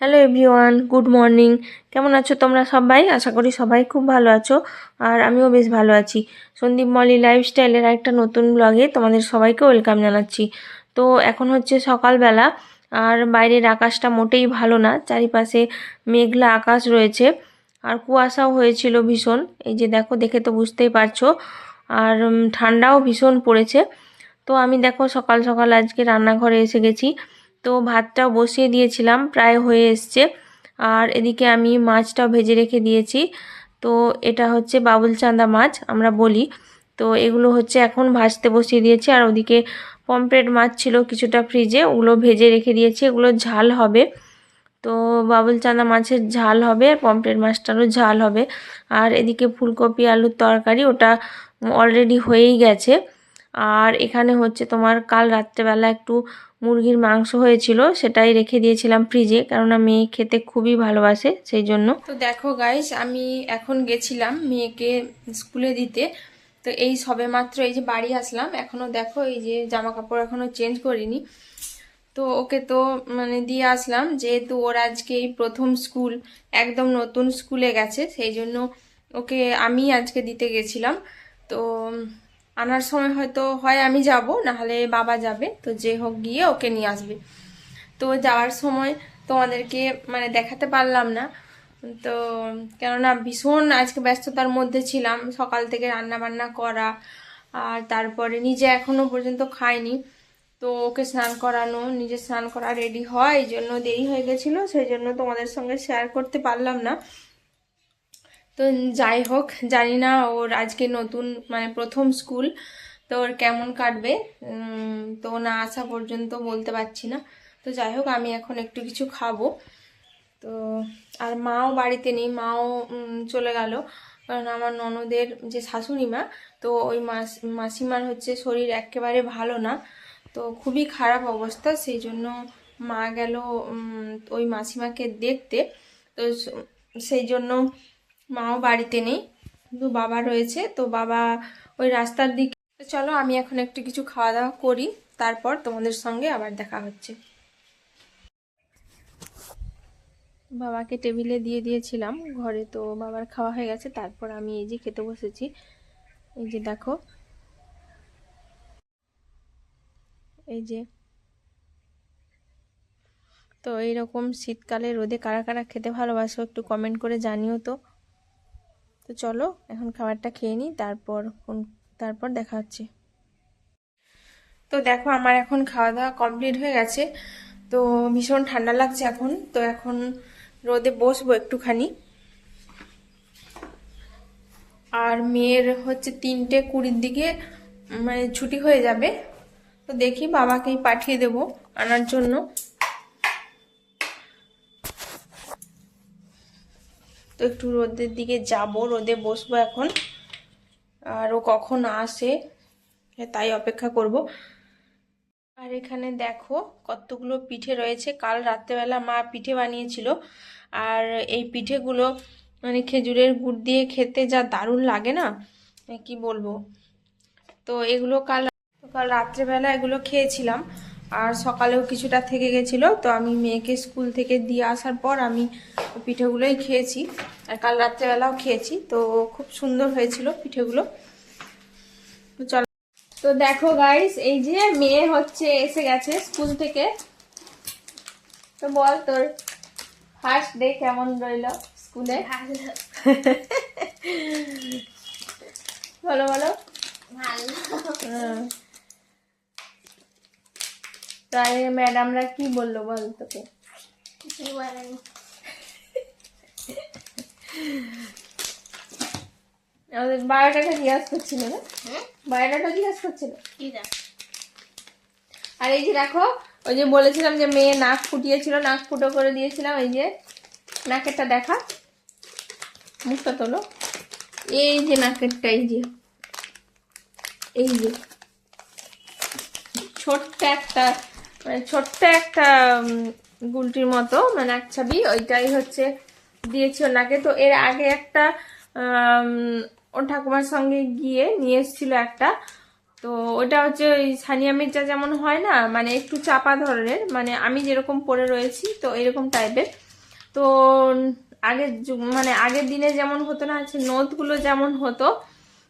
Hello everyone, good morning. কেমন আছো তোমরা সবাই? আশা করি সবাই খুব ভালো আছো, আর আমিও বেশ ভালো আছি। সন্দীপ মলি লাইফস্টাইলের একটা নতুন ব্লগে তোমাদের সবাইকে ওয়েলকাম জানাচ্ছি। তো এখন হচ্ছে সকালবেলা, আর বাইরের আকাশটা মোটেই ভালো না, চারিপাশে মেঘলা আকাশ রয়েছে, আর কুয়াশাও হয়েছিল ভীষণ। এই যে দেখো, দেখে তো বুঝতেই পারছো। আর ঠান্ডাও ভীষণ পড়েছে। তো আমি দেখো সকাল সকাল আজকে রান্নাঘরে এসে গেছি। তো ভাতটাও বসিয়ে দিয়েছিলাম, প্রায় হয়ে এসছে। আর এদিকে আমি মাছটাও ভেজে রেখে দিয়েছি। তো এটা হচ্ছে বাবুল চাঁদা মাছ আমরা বলি। তো এগুলো হচ্ছে এখন ভাজতে বসিয়ে দিয়েছি। আর ওদিকে পমফ্রেট মাছ ছিল কিছুটা ফ্রিজে, ওগুলো ভেজে রেখে দিয়েছি, এগুলো ঝাল হবে। তো বাবুল চাঁদা মাছের ঝাল হবে, আর পমফ্রেট মাছটারও ঝাল হবে। আর এদিকে ফুলকপি আলুর তরকারি, ওটা অলরেডি হয়েই গেছে। আর এখানে হচ্ছে তোমার কাল রাত্রেবেলা একটু মুরগির মাংস হয়েছিল, সেটাই রেখে দিয়েছিলাম ফ্রিজে, কেননা মেয়ে খেতে খুবই ভালোবাসে সেই জন্য। তো দেখো গাইস, আমি এখন গেছিলাম মেয়েকে স্কুলে দিতে। তো এই সবে মাত্র এই যে বাড়ি আসলাম, এখনো দেখো এই যে জামা কাপড় এখনো চেঞ্জ করিনি। তো ওকে তো দিয়ে আসলাম, যেহেতু ওর আজকে এই প্রথম স্কুল, একদম নতুন স্কুলে গেছে, সেই জন্য ওকে আমি আজকে দিতে গেছিলাম। তো আনার সময় হয়তো হয় আমি যাব, নাহলে বাবা যাবে, তো যে হোক গিয়ে ওকে নিয়ে আসবে। তো যাওয়ার সময় তোমাদেরকে দেখাতে পারলাম না। তো কেননা ভীষণ আজকে ব্যস্ততার মধ্যে ছিলাম, সকাল থেকে রান্না বান্না করা, আর তারপরে নিজে এখনো পর্যন্ত খাইনি। তো ওকে স্নান করানো, নিজে স্নান করা, রেডি হয়, এই জন্য দেরি হয়ে গেছিলো, সেই জন্য তোমাদের সঙ্গে শেয়ার করতে পারলাম না। তো যাই হোক, জানি না ওর আজকে নতুন প্রথম স্কুল, তো ওর কেমন কাটবে, তো না আসা পর্যন্ত বলতে পারছি না। তো যাই হোক, আমি এখন একটু কিছু খাবো। তো আর মাও বাড়িতে নেই, মাও চলে গেল, কারণ আমার ননদের যে শাশুড়ি মা, তো ওই মাসিমার হচ্ছে শরীর একেবারে ভালো না, তো খুবই খারাপ অবস্থা, সেই জন্য মা গেল ওই মাসিমাকে দেখতে। তো সেই জন্য মাও বাড়িতে নেই, কিন্তু বাবা রয়েছে। তো বাবা ওই রাস্তার দিকে। তো চলো, আমি এখন একটু কিছু খাওয়া দাওয়া করি, তারপর তোমাদের সঙ্গে আবার দেখা হচ্ছে। বাবাকে টেবিলে দিয়ে দিয়েছিলাম ঘরে, তো বাবার খাওয়া হয়ে গেছে, তারপর আমি এই যে খেতে বসেছি। এই যে দেখো, এই যে। তো এইরকম শীতকালে রোদে কারা কারা খেতে ভালোবাসো একটু কমেন্ট করে জানিও তো। তো চলো এখন খাবারটা খেয়ে নিই, তারপর দেখা হচ্ছে। তো দেখো, আমার এখন খাওয়া দাওয়া কমপ্লিট হয়ে গেছে। তো ভীষণ ঠান্ডা লাগছে এখন, তো এখন রোদে বসবো একটুখানি। আর মেয়ের হচ্ছে 3:20 দিকে ছুটি হয়ে যাবে। তো দেখি বাবাকেই পাঠিয়ে দেব আনার জন্য। তো একটু রোদের দিকে যাব, রোদে বসবো এখন, আর ও কখন আসে তাই অপেক্ষা করব। আর এখানে দেখো কতগুলো পিঠে রয়েছে, কাল রাত্রেবেলা মা পিঠে বানিয়েছিল। আর এই পিঠেগুলো খেজুরের গুড় দিয়ে খেতে যা দারুণ লাগে না, কি বলবো। তো এগুলো কাল রাত্রেবেলা এগুলো খেয়েছিলাম, আর সকালেও কিছুটা থেকে গেছিলো, তো আমি মেয়েকে স্কুল থেকে দিয়ে আসার পর আমি পিঠেগুলোই খেয়েছি, আর কাল রাত্রেবেলাও খেয়েছি। তো খুব সুন্দর হয়েছিল পিঠেগুলো। তো চলো, তো দেখো গাইস, এই যে মেয়ে হচ্ছে এসে গেছে স্কুল থেকে। তো বল, তোর ফার্স্ট ডে কেমন রইলো স্কুলে? বলো বলো। তাই ম্যাডামরা কি বললো বল তোকে? আমাদের বায়োডাটা জিজ্ঞাসা করছিল না, বায়োডাটা জিজ্ঞাসা করছিল। আর এই যে দেখো, ওই যে বলেছিলাম যে মেয়ে নাক ফুটিয়েছিল, নাক ফুটো করে দিয়েছিলাম, এই যে নাকেরটা দেখা, মুখটা তোলো, এই যে নাকেরটা, এই যে ছোট্ট একটা গুলটির মতো এক ছাবি, ওইটাই হচ্ছে দিয়েছি ওর নাকে। তো এর আগে একটা ওর ঠাকুমার সঙ্গে গিয়ে নিয়ে এসেছিল একটা, তো ওটা হচ্ছে ওই সানিয়া মির্জা যেমন হয় না, একটু চাপা ধরনের, আমি যেরকম পরে রয়েছি তো এরকম টাইপের। তো মানে আগের দিনে যেমন হতো না, আছে নথগুলো যেমন হতো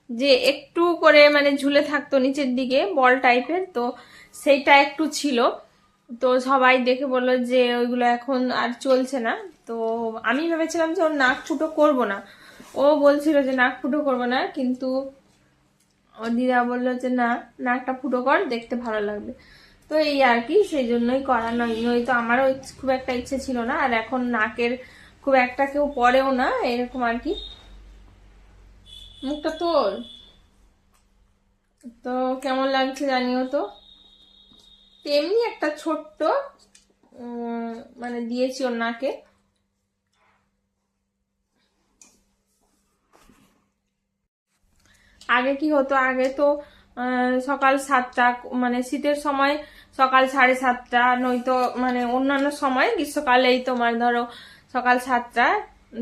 যে একটু করে মানে ঝুলে থাকতো নিচের দিকে বল টাইপের, তো সেইটা একটু ছিল। তো সবাই দেখে বললো যে ওইগুলো এখন আর চলছে না। তো আমি ভেবেছিলাম যে ওর নাক ফুটো করবো না, ও বলছিল যে নাক ফুটো করবো না, কিন্তু ওর দিদা বললো যে না, নাকটা ফুটো কর, দেখতে ভালো লাগবে। তো এই আর কি, সেই জন্যই করা, নয়তো আমারও খুব একটা ইচ্ছে ছিল না। আর এখন নাকের খুব একটা কেউ পরেও না, এরকম আর কি। মুখটা তোর তো কেমন লাগছে জানিও তো। তেমনি একটা ছোট্ট মানে দিয়েছি ওর নাকে। আগে কি হতো, আগে তো সকাল 7টা, মানে শীতের সময় সকাল 7:30, নয়তো মানে অন্যান্য সময় গ্রীষ্মকালেই তোমার ধরো সকাল 7টা।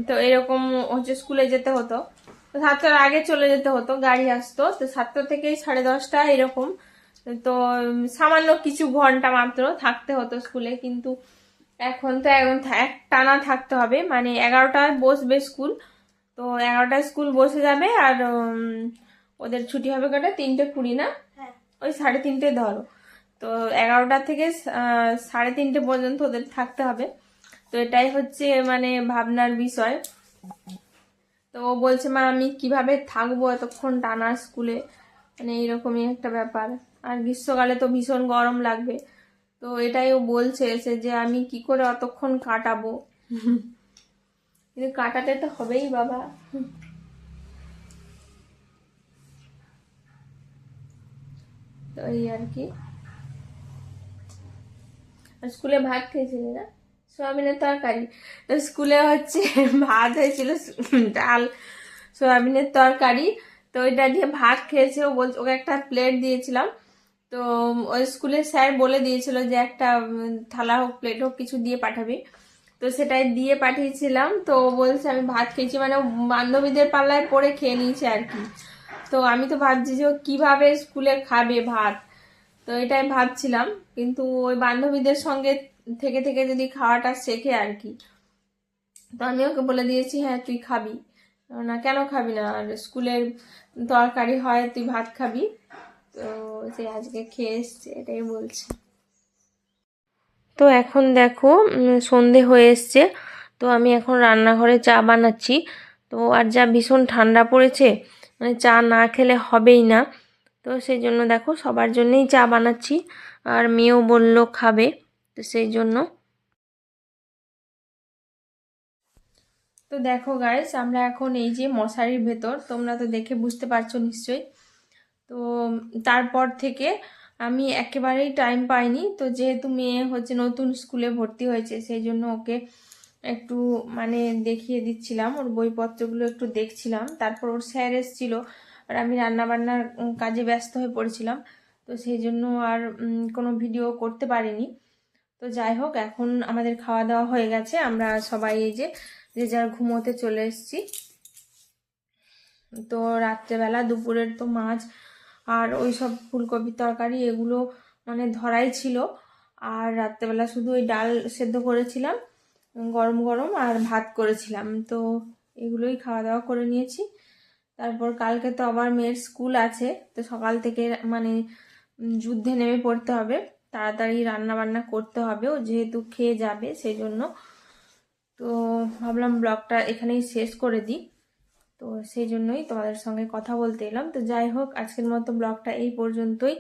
তো এরকম হচ্ছে স্কুলে যেতে হতো, তো 7টার আগে চলে যেতে হতো, গাড়ি আসতো। তো 7টা থেকে 10:30 এরকম। তো সামান্য কিছু ঘন্টা মাত্র থাকতে হতো স্কুলে, কিন্তু এখন তো একদম এক টানা থাকতে হবে, মানে 11টায় বসবে স্কুল। তো 11টায় স্কুল বসে যাবে, আর ওদের ছুটি হবে কটা, 3:20 না, ওই 3:30 ধরো। তো 11টা থেকে 3:30 পর্যন্ত ওদের থাকতে হবে। তো এটাই হচ্ছে মানে ভাবনার বিষয়। তো ও বলছে মা আমি কিভাবে থাকবো এতক্ষণ টানা স্কুলে, মানে এইরকমই একটা ব্যাপার। আর গ্রীষ্মকালে তো ভীষণ গরম লাগবে। তো এটাই ও বলছে এসে যে আমি কি করে অতক্ষণ কাটাবো। কিন্তু কাটাতে তো হবেই বাবা। তো এই আর কি। আর স্কুলে ভাত খেয়েছিলি না, সোয়াবিনের তরকারি। তো স্কুলে হচ্ছে ভাত হয়েছিল, ডাল, সোয়াবিনের তরকারি। তো ওইটা দিয়ে ভাত খেয়েছে। ও বলছে, ওকে একটা প্লেট দিয়েছিলাম। তো ওই স্কুলের স্যার বলে দিয়েছিল যে একটা থালা হোক প্লেট হোক কিছু দিয়ে পাঠাবি। তো সেটাই দিয়ে পাঠিয়েছিলাম। তো ও বলছে আমি ভাত খেয়েছি, মানে ও বান্ধবীদের পাল্লায় পড়ে খেয়ে নিয়েছে আর কি। তো আমি তো ভাবছি যে ও কিভাবে স্কুলে খাবে ভাত, তো এটাই ভাবছিলাম। কিন্তু ওই বান্ধবীদের সঙ্গে থেকে থেকে যদি খাওয়াটা শেখে আর কি। তো আমি ওকে বলে দিয়েছি হ্যাঁ তুই খাবি না, কেন খাবি না, আর স্কুলের তরকারি হয়, তুই ভাত খাবি। তো সে আজকে খেয়ে এসছে, এটাই বলছে। তো এখন দেখো সন্ধে হয়ে এসছে। তো আমি এখন রান্নাঘরে চা বানাচ্ছি। তো আর যা ভীষণ ঠান্ডা পড়েছে, মানে চা না খেলে হবেই না। তো সেই জন্য দেখো সবার জন্যই চা বানাচ্ছি, আর মেয়েও বললো খাবে, তো সেই জন্য। তো দেখো গাইস, আমরা এখন এই যে মশারির ভেতর, তোমরা তো দেখে বুঝতে পারছো নিশ্চয়ই। তো তারপর থেকে আমি একেবারেই টাইম পাইনি। তো যেহেতু মেয়ে হচ্ছে নতুন স্কুলে ভর্তি হয়েছে, সেই জন্য ওকে একটু মানে দেখিয়ে দিচ্ছিলাম, ওর বইপত্রগুলো একটু দেখছিলাম। তারপর ওর স্যার এসেছিল, আর আমি রান্নাবান্নার কাজে ব্যস্ত হয়ে পড়েছিলাম। তো সেই জন্য আর কোনো ভিডিও করতে পারিনি। তো যাই হোক, এখন আমাদের খাওয়া দাওয়া হয়ে গেছে, আমরা সবাই এই যে যে যার ঘুমোতে চলে এসেছি। তো রাত্রেবেলা দুপুরের তো মাছ আর ওই সব ফুলকপির তরকারি এগুলো মানে ধরাই ছিল। আর রাত্রেবেলা শুধু ওই ডাল সেদ্ধ করেছিলাম গরম গরম, আর ভাত করেছিলাম। তো এগুলোই খাওয়া দাওয়া করে নিয়েছি। তারপর কালকে তো আবার মেয়ের স্কুল আছে, তো সকাল থেকে মানে যুদ্ধে নেমে পড়তে হবে, তাড়াতাড়ি রান্না বান্না করতে হবে, ও যেহেতু খেয়ে যাবে সেই জন্য। তো ভাবলাম ব্লগটা এখানেই শেষ করে দিই। তো সেই জন্যই তোমাদের সঙ্গে কথা বলতে এলাম। তো যাই হোক, আজকের মতো ব্লগটা এই পর্যন্তই।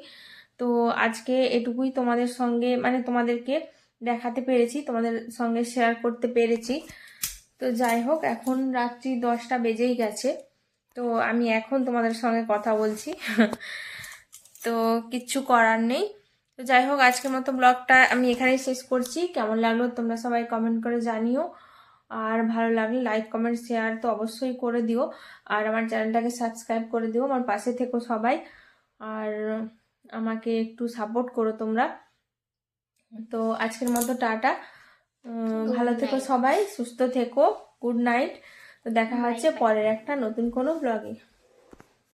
তো আজকে এটুকুই তোমাদের সঙ্গে মানে তোমাদেরকে দেখাতে পেরেছি, তোমাদের সঙ্গে শেয়ার করতে পেরেছি। তো যাই হোক, এখন রাত্রি 10টা বেজেই গেছে। তো আমি এখন তোমাদের সঙ্গে কথা বলছি। তো কিচ্ছু করার নেই। তো যাই হোক, আজকের মতো ব্লগটা আমি এখানেই শেষ করছি। কেমন লাগলো তোমরা সবাই কমেন্ট করে জানিও, আর ভালো লাগলে লাইক কমেন্ট শেয়ার তো অবশ্যই করে দিও, আর আমার চ্যানেলটাকে সাবস্ক্রাইব করে দিও, আমার পাশে থেকো সবাই, আর আমাকে একটু সাপোর্ট করো তোমরা। তো আজকের মতো টাটা, ভালো থেকো সবাই, সুস্থ থেকো, গুড নাইট। তো দেখা হচ্ছে পরের একটা নতুন কোনো ব্লগে।